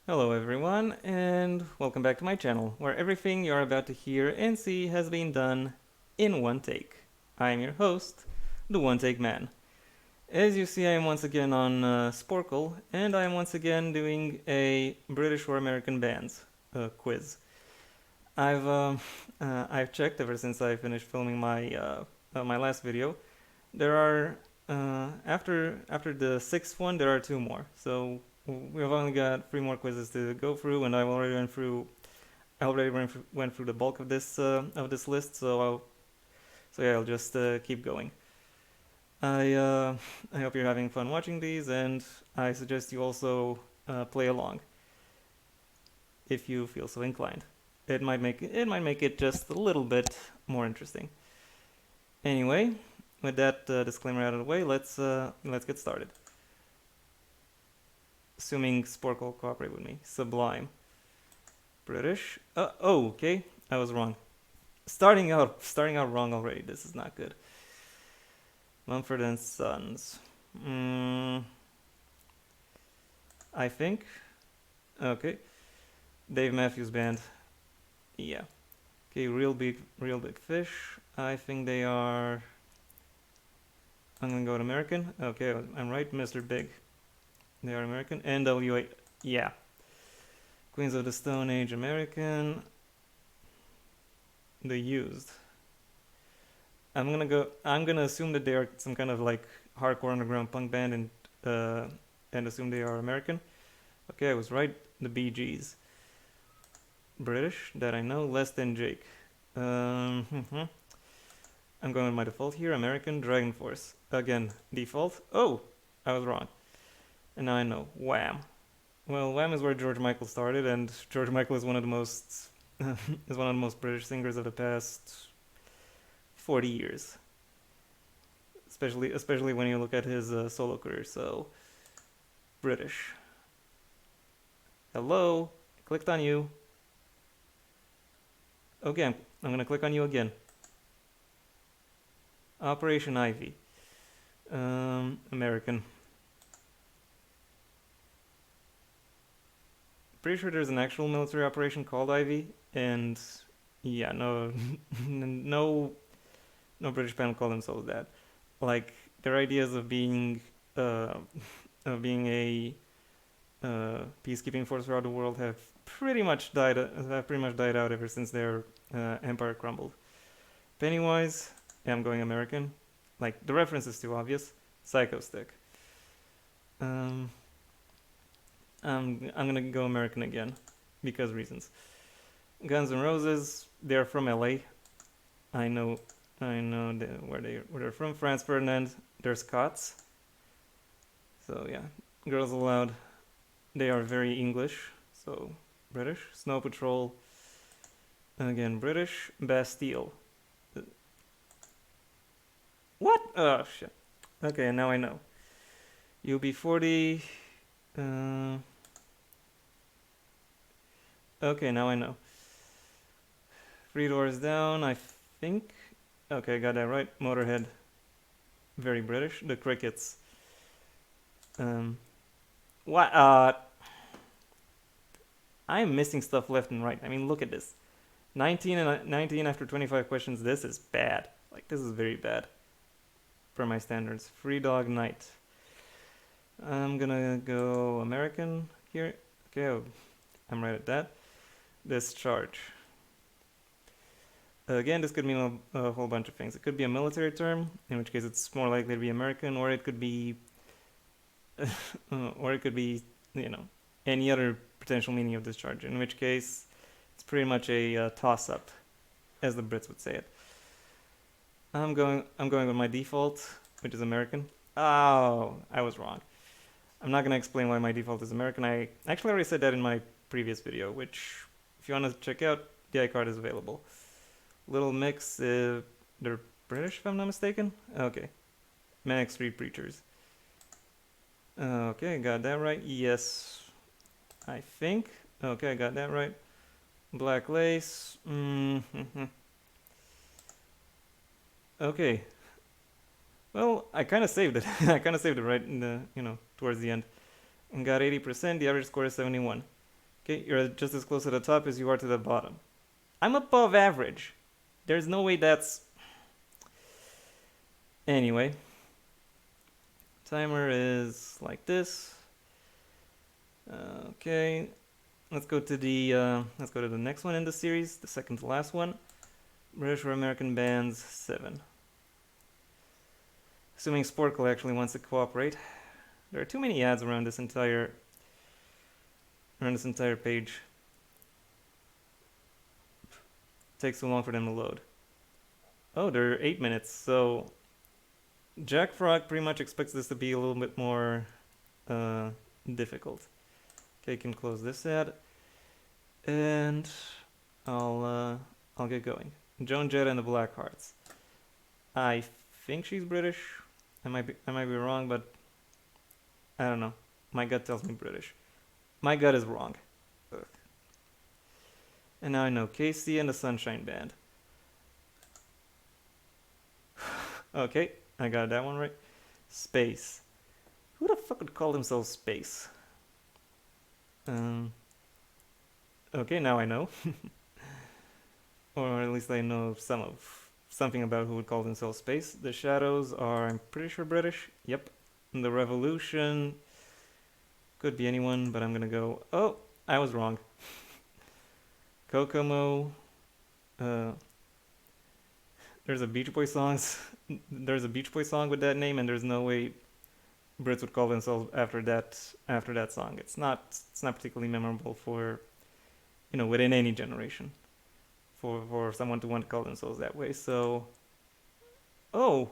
Hello everyone, and welcome back to my channel, where everything you're about to hear and see has been done in one take. I am your host, the One Take Man. As you see, I am once again on Sporkle, and I am once again doing a British or American bands quiz. I've uh, I've checked ever since I finished filming my last video. There are after the sixth one, there are two more. So we've only got three more quizzes to go through, and I already went through the bulk of this list. So yeah, I'll just keep going. I uh, I hope you're having fun watching these, and I suggest you also play along if you feel so inclined. It might make it just a little bit more interesting. Anyway, with that disclaimer out of the way, let's get started. Assuming Spork will cooperate with me. Sublime. British. Oh, okay. I was wrong. Starting out wrong already. This is not good. Mumford and Sons. Mm, I think. Okay. Dave Matthews Band. Yeah. Okay. Real big fish. I think they are. I'm gonna go with American. Okay, I'm right. Mr. Big. They are American. NWA. Yeah. Queens of the Stone Age. American. The Used. I'm gonna assume that they are some kind of like hardcore underground punk band and assume they are American. Okay, I was right. The Bee Gees. British, that I know. Less Than Jake. I'm going with my default here. American. Dragon Force. Again, default. Oh, I was wrong. And now I know. Wham. Well, Wham is where George Michael started, and George Michael is one of the most is one of the most British singers of the past 40 years. Especially when you look at his solo career. So, British. Hello, I clicked on you. Okay, I'm gonna click on you again. Operation Ivy. American. Pretty sure there's an actual military operation called Ivy, and yeah, no, no British band call themselves that. Like their ideas uh, of being a peacekeeping force throughout the world have pretty much died out ever since their empire crumbled. Pennywise, yeah, I'm going American. Like the reference is too obvious. Psycho Stick. Um, I'm gonna go American again because reasons. Guns N' Roses, they're from LA. I know where they're from. Franz Ferdinand, they're Scots. So yeah, Girls Aloud, they are very English. So British. Snow Patrol, again British. Bastille. What? Oh shit. Okay, now I know. UB40. Uh, okay, now I know. Three Doors Down, I think. Okay, got that right. Motorhead, very British. The Crickets. What? I'm missing stuff left and right. I mean, look at this. 19 and 19 after 25 questions. This is bad. Like, this is very bad for my standards. Free Dog Night. I'm gonna go American here. Okay, I'm right at that. Discharge. Again, this could mean a whole bunch of things. It could be a military term, in which case it's more likely to be American, or it could be, you know, any other potential meaning of discharge. In which case, it's pretty much a toss-up, as the Brits would say it. I'm going with my default, which is American. Oh, I was wrong. I'm not gonna explain why my default is American. I actually already said that in my previous video, which, if you want to check out, the iCard is available. Little Mix, they're British if I'm not mistaken. Okay. Manic Street Preachers. Okay, got that right. Yes, I think. Okay, I got that right. Black Lace. Okay. Well, I kind of saved it. I kind of saved it right in the, towards the end. And got 80%. The average score is 71. Okay, you're just as close to the top as you are to the bottom. I'm above average. There's no way that's... Anyway. Timer is like this. Okay. Let's go to the next one in the series, the second to last one. British or American bands 7. Assuming Sporkle actually wants to cooperate. There are too many ads around this entire page. Takes too long for them to load. Oh, they're 8 minutes, so Jack Frog pretty much expects this to be a little bit more difficult. Okay, can close this ad, and I'll get going. Joan Jett and the Blackhearts. I think she's British. I might be wrong, but I don't know. My gut tells me British. My gut is wrong. Ugh. And now I know Casey and the Sunshine Band. Okay, I got that one right. Space. Who the fuck would call themselves Space? Okay, now I know. Or at least I know something about who would call themselves Space. The Shadows are, I'm pretty sure, British. Yep. And the Revolution could be anyone, but I'm gonna go... Oh, I was wrong. Kokomo. There's a Beach Boy songs. There's a Beach Boy song with that name, and there's no way Brits would call themselves after that song. It's not particularly memorable for, within any generation, for someone to want to call themselves that way. So, oh,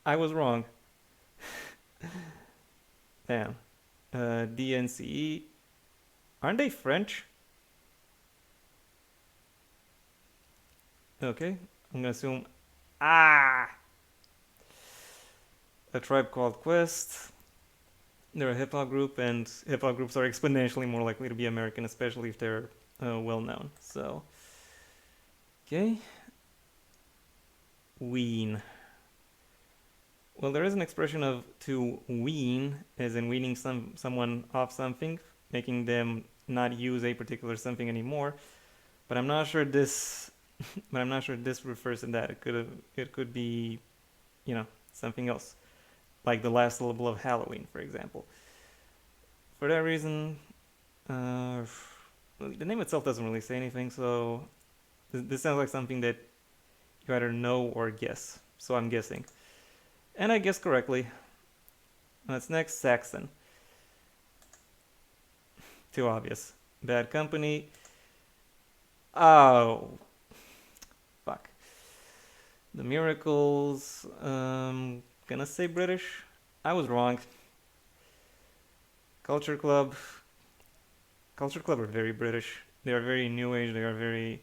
I was wrong. Damn. DNCE, aren't they French? Okay, I'm gonna assume. A Tribe Called Quest. They're a hip hop group, and hip hop groups are exponentially more likely to be American, especially if they're well known. So, okay. Wean. Well, there is an expression of to wean, as in weaning someone off something, making them not use a particular something anymore. But I'm not sure this. But I'm not sure this refers to that. It could be, something else, like the last syllable of Halloween, for example. For that reason, the name itself doesn't really say anything. So this sounds like something that you either know or guess. So I'm guessing. And I guessed correctly. What's next? Saxon. Too obvious. Bad Company. Oh. Fuck. The Miracles. Gonna say British. I was wrong. Culture Club. Culture Club are very British. They are very new age. They are very,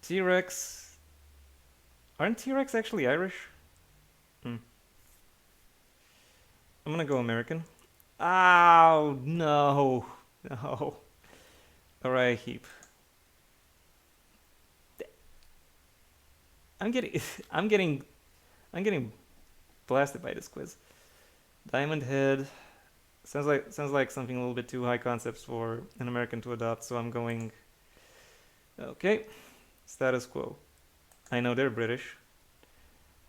T-Rex. Aren't T-Rex actually Irish? I'm gonna go American. Oh, no. No. Uriah Heep. I'm getting blasted by this quiz. Diamond Head. Sounds like something a little bit too high concepts for an American to adopt, so I'm going... Okay. Status Quo. I know they're British.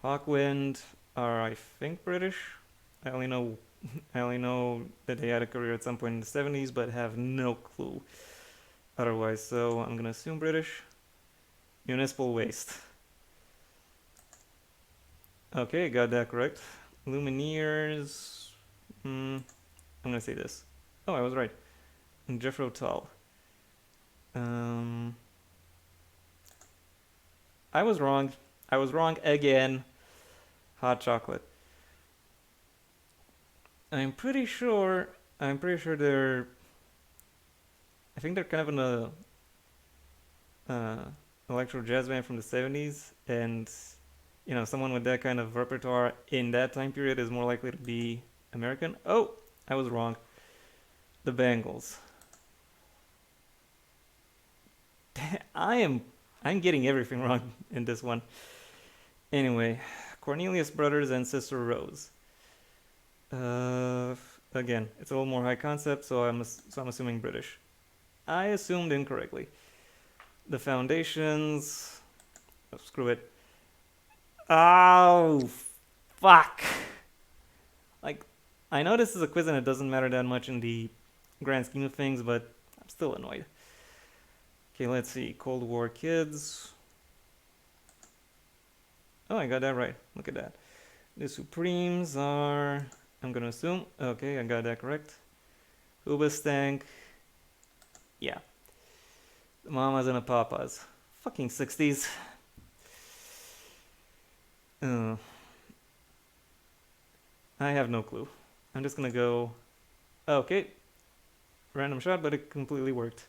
Hawkwind are, I think, British. I only know that they had a career at some point in the 70s, but have no clue otherwise, so I'm gonna assume British. Municipal Waste. Okay, got that correct. Lumineers. I'm gonna say this. Oh, I was right. Jethro Tull. I was wrong. I was wrong again. Hot Chocolate. I'm pretty sure they're... I think they're kind of an electro jazz band from the 70s, and someone with that kind of repertoire in that time period is more likely to be American. Oh, I was wrong. The Bangles. I'm getting everything wrong in this one. Anyway, Cornelius Brothers and Sister Rose. again, it's a little more high concept, so I'm assuming British. I assumed incorrectly. The foundations. Oh, screw it. Oh, fuck. Like, I know this is a quiz and it doesn't matter that much in the grand scheme of things, but I'm still annoyed. Okay, let's see. Cold War kids. Oh, I got that right. Look at that. The Supremes are, I'm gonna assume. Okay, I got that correct. Hoobastank. Yeah. The Mamas and the Papas. Fucking 60s. Uh, I have no clue. I'm just gonna go. Okay. Random shot, but it completely worked.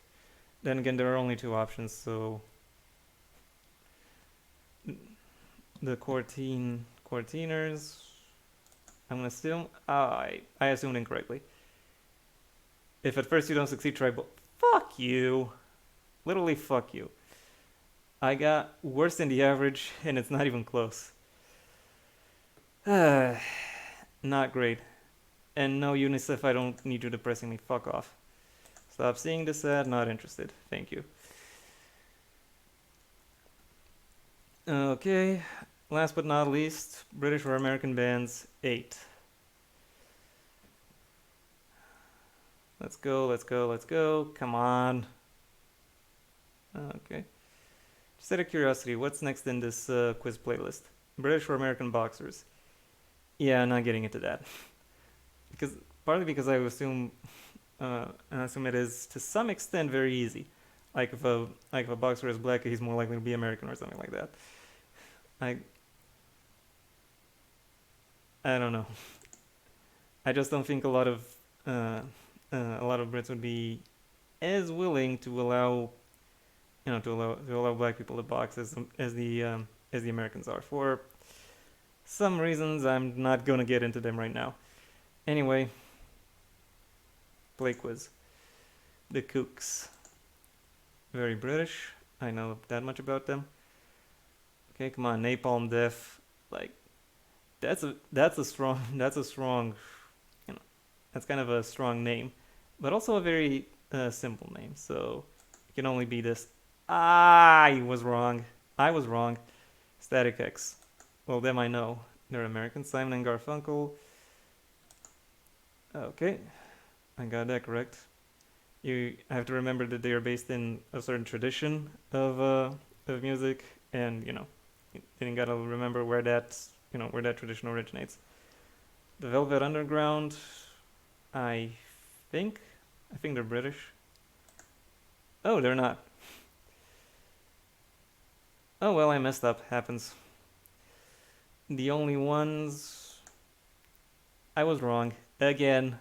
Then again, there are only two options, so the Quartiners. I'm gonna assume. I assumed incorrectly. If at first you don't succeed, try both. Fuck you. Literally, fuck you. I got worse than the average, and it's not even close. Not great. And no, UNICEF, I don't need you depressing me. Fuck off. Stop seeing this ad, not interested. Thank you. Okay, last but not least, British or American bands, 8. Let's go, let's go, let's go. Come on. Okay. Just out of curiosity, what's next in this quiz playlist? British or American boxers? Yeah, not getting into that. Partly because I assume it is to some extent very easy. Like if a boxer is black, he's more likely to be American or something like that. I don't know. I just don't think a lot of Brits would be as willing to allow black people to box as the Americans are. For some reasons, I'm not gonna get into them right now. Anyway, play quiz. The Kooks. Very British. I know that much about them. Okay, come on, Napalm Death. Like, that's a strong, that's kind of a strong name, but also a very simple name. So it can only be this. I was wrong. Static X. Well, them I know. They're American. Simon and Garfunkel. Okay, I got that correct. You have to remember that they are based in a certain tradition of music, and you gotta remember where that tradition originates. The Velvet Underground. I think they're British. Oh, they're not. Oh well, I messed up. Happens. The only ones. I was wrong again.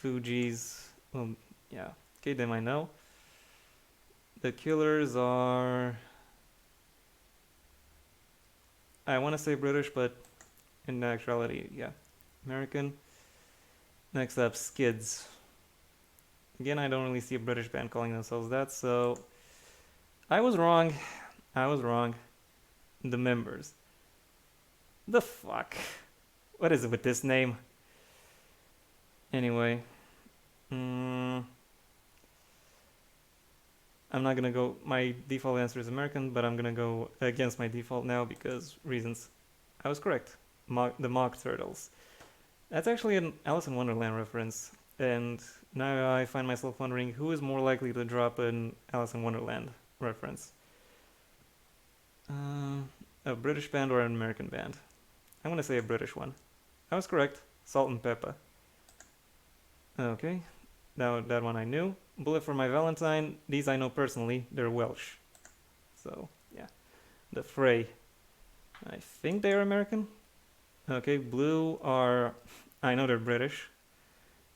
Fugees. Well, yeah. Okay, them I know. The Killers are. I want to say British, but in actuality, yeah, American. Next up, Skids. Again, I don't really see a British band calling themselves that, so I was wrong. The Members. The fuck? What is it with this name? Anyway. I'm not gonna go. My default answer is American, but I'm gonna go against my default now because reasons. I was correct. The Mock Turtles. That's actually an Alice in Wonderland reference, and now I find myself wondering who is more likely to drop an Alice in Wonderland reference. A British band or an American band? I'm gonna say a British one. I was correct. Salt and Pepper. Okay, now that one I knew. Bullet for My Valentine. These I know personally. They're Welsh. So yeah, The Fray. I think they are American. Okay, Blue are. I know they're British,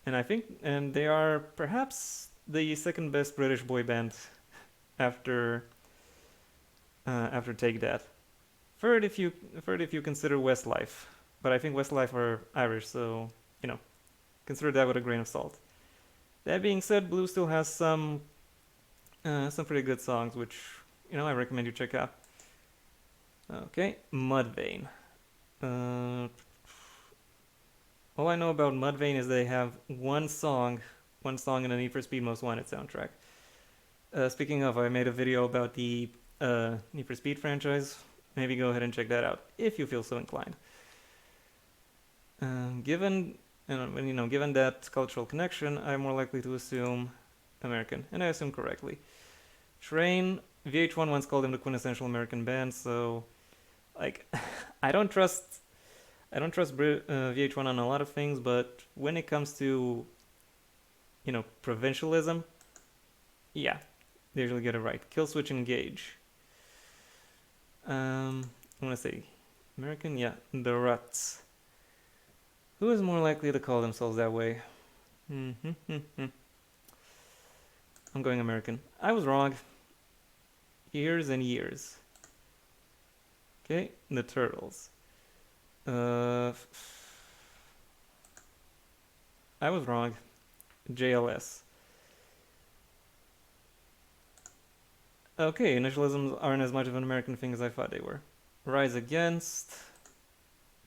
and they are perhaps the second best British boy band after Take That. Third if you consider Westlife, but I think Westlife are Irish, so consider that with a grain of salt. That being said, Blue still has some pretty good songs, which I recommend you check out. Okay, Mudvayne. All I know about Mudvayne is they have one song in the Need for Speed Most Wanted soundtrack. Speaking of, I made a video about the Need for Speed franchise. Maybe go ahead and check that out if you feel so inclined. Given given that cultural connection, I'm more likely to assume American, and I assume correctly. Train, VH1 once called him the quintessential American band, so like I don't trust VH1 on a lot of things, but when it comes to provincialism, yeah, they usually get it right. Killswitch Engage. I want to say American, yeah, the Ruts. Who is more likely to call themselves that way? I'm going American. I was wrong. Years and years. Okay, the Turtles. I was wrong. JLS. Okay, initialisms aren't as much of an American thing as I thought they were. Rise Against.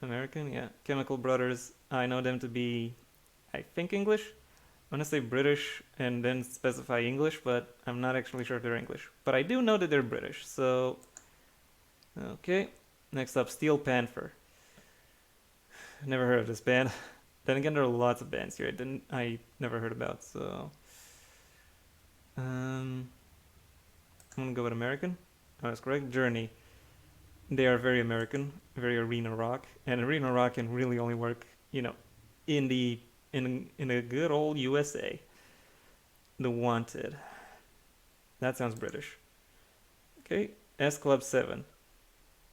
American, yeah. Chemical Brothers. I know them to be, I think, English. I want to say British and then specify English, but I'm not actually sure if they're English. But I do know that they're British, so... Okay. Next up, Steel Panther. Never heard of this band. Then again, there are lots of bands here I never heard about, so... I'm gonna go with American. Oh, that's correct. Journey. They are very American, very arena rock, and arena rock can really only work, in the good old USA. The Wanted. That sounds British. Okay, S Club 7.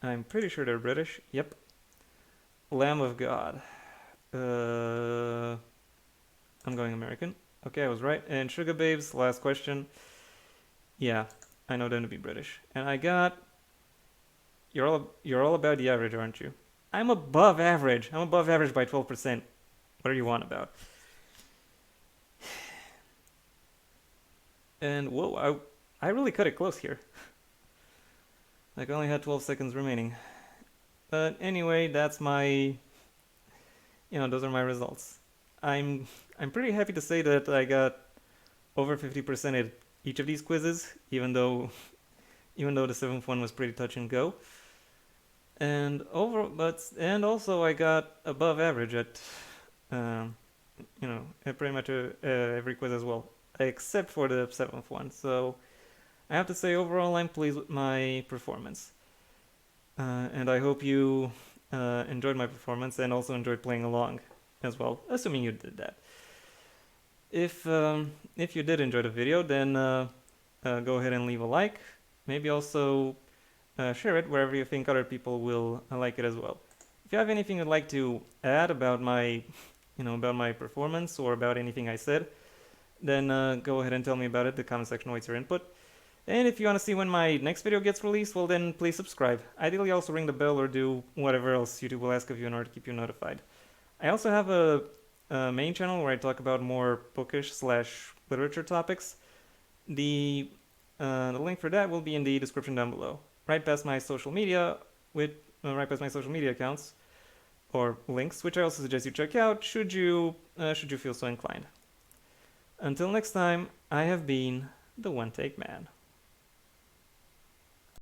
I'm pretty sure they're British. Yep. Lamb of God. I'm going American. Okay, I was right. And Sugar Babes, last question. Yeah, I know them to be British. And I got... You're all about the average, aren't you? I'm above average. I'm above average by 12%. What are you on about? And whoa, I really cut it close here. Like I only had 12 seconds remaining. But anyway, that's my... those are my results. I'm pretty happy to say that I got over 50% at each of these quizzes, even though the 7th one was pretty touch and go. And also I got above average at at pretty much every quiz as well, except for the 7th one. So I have to say overall I'm pleased with my performance, and I hope you enjoyed my performance and also enjoyed playing along as well, assuming you did that. If you did enjoy the video, then go ahead and leave a like. Maybe also share it wherever you think other people will like it as well. If you have anything you'd like to add about my performance or about anything I said, then go ahead and tell me about it. The comment section awaits your input. And if you want to see when my next video gets released, well then please subscribe. Ideally also ring the bell or do whatever else YouTube will ask of you in order to keep you notified. I also have a main channel where I talk about more bookish / literature topics. The link for that will be in the description down below. Right past my social media accounts or links, which I also suggest you check out should you feel so inclined. Until next time, I have been the One Take Man.